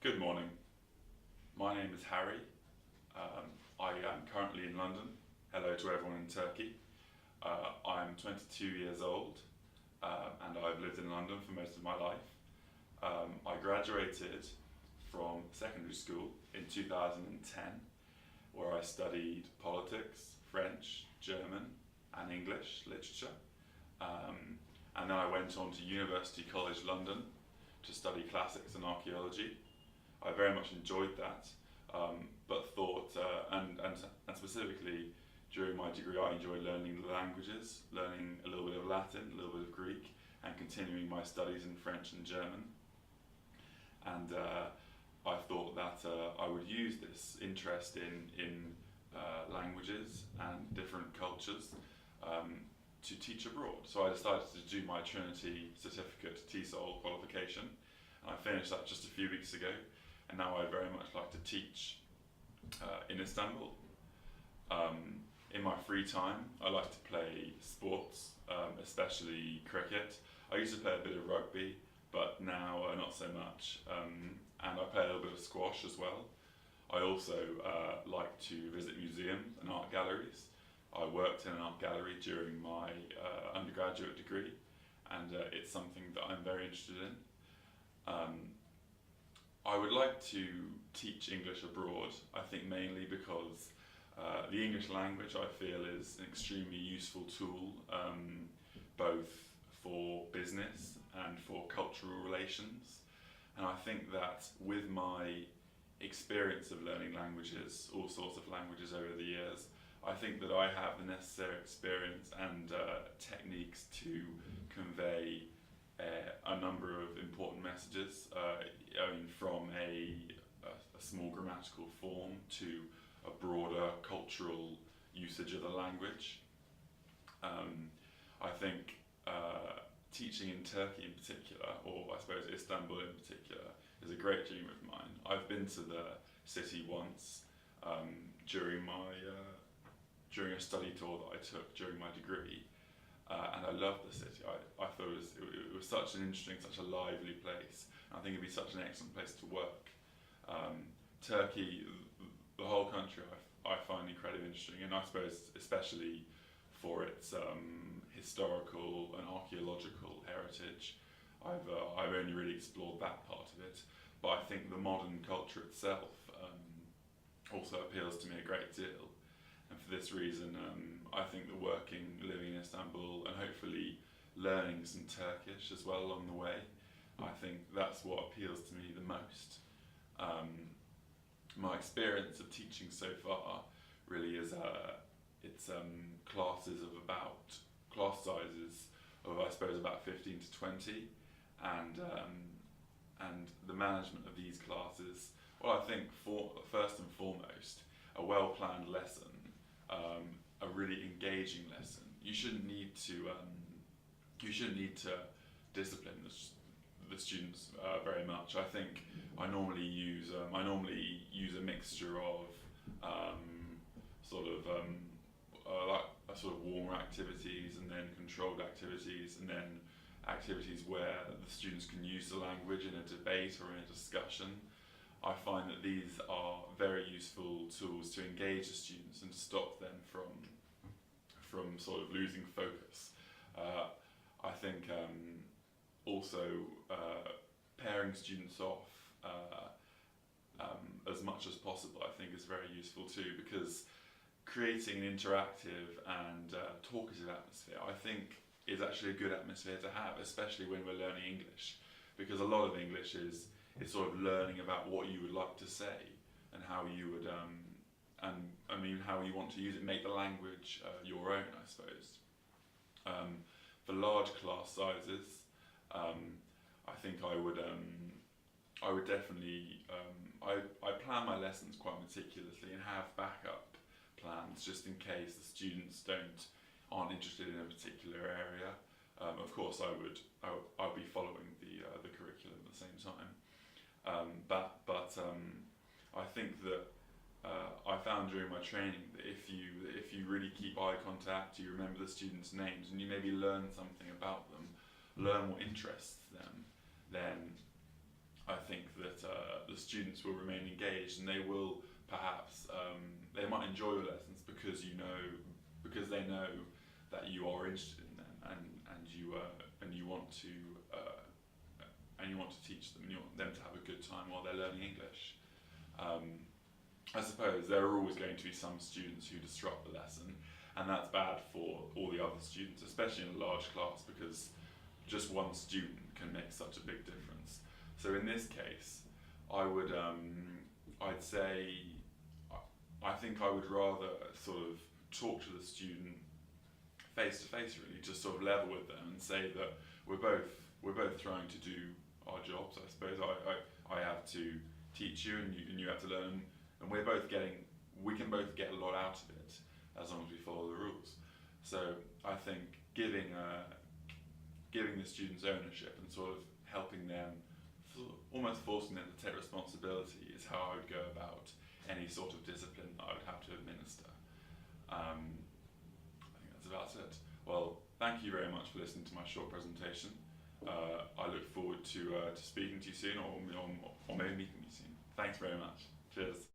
Good morning. My name is Harry. I am currently in London. Hello to everyone in Turkey. I'm 22 years old and I've lived in London for most of my life. I graduated from secondary school in 2010 where I studied politics, French, German and English literature. And then I went on to University College London to study classics and archaeology. I very much enjoyed that, but thought, and specifically during my degree, I enjoyed learning languages, learning a little bit of Latin, a little bit of Greek, and continuing my studies in French and German. And I thought that I would use this interest in languages and different cultures to teach abroad. So I decided to do my Trinity certificate TESOL qualification, and I finished that just a few weeks ago. And now I very much like to teach in Istanbul. In my free time, I like to play sports, especially cricket. I used to play a bit of rugby, but now not so much. And I play a little bit of squash as well. I also like to visit museums and art galleries. I worked in an art gallery during my undergraduate degree, and it's something that I'm very interested in. I would like to teach English abroad, I think mainly because the English language I feel is an extremely useful tool, both for business and for cultural relations. And I think that with my experience of learning languages, all sorts of languages over the years, I think that I have the necessary experience and techniques to convey a number of important messages, from a small grammatical form to a broader cultural usage of the language. I think teaching in Turkey in particular, or I suppose Istanbul in particular, is a great dream of mine. I've been to the city once during a study tour that I took during my degree. And I loved the city. I thought it was such an interesting, such a lively place. I think it'd be such an excellent place to work. Turkey, the whole country, I find incredibly interesting, and I suppose especially for its historical and archaeological heritage. I've only really explored that part of it, but I think the modern culture itself also appeals to me a great deal. And for this reason, I think that living in Istanbul and hopefully learning some Turkish as well along the way, I think that's what appeals to me the most. My experience of teaching so far really is it's class sizes of I suppose about 15 to 20, and the management of these classes. Well, I think first and foremost, a well-planned lesson. A really engaging lesson. You shouldn't need to discipline the students very much. I think I normally use a mixture of warmer activities and then controlled activities, and then activities where the students can use the language in a debate or in a discussion. I find that these are very useful tools to engage the students and to stop them from sort of losing focus. I think also pairing students off as much as possible I think is very useful too, because creating an interactive and talkative atmosphere I think is actually a good atmosphere to have, especially when we're learning English, because a lot of English is sort of learning about what you would like to say and how you would, how you want to use it, make the language your own, I suppose. For large class sizes, I think I would definitely, I plan my lessons quite meticulously and have backup plans just in case the students aren't interested in a particular area. Of course, I'll be following the curriculum at the same time. But I think that I found during my training that if you really keep eye contact, you remember the students' names, and you maybe learn something about them, learn what interests them, then I think that the students will remain engaged, and they will perhaps they might enjoy your lessons because they know that you are interested in them, and you want to teach them, and you want them to have a good time while they're learning English. I suppose there are always going to be some students who disrupt the lesson, and that's bad for all the other students, especially in a large class, because just one student can make such a big difference. So in this case, I'd say, I think I would rather sort of talk to the student face to face, really, just sort of level with them and say that we're both trying to do our jobs. I suppose I have to teach you, and you have to learn, and we can both get a lot out of it as long as we follow the rules. So I think giving the students ownership and sort of helping them, almost forcing them to take responsibility, is how I would go about any sort of discipline that I would have to administer. I think that's about it. Well, thank you very much for listening to my short presentation. I look forward to speaking to you soon, or maybe meeting you soon. Thanks very much. Cheers.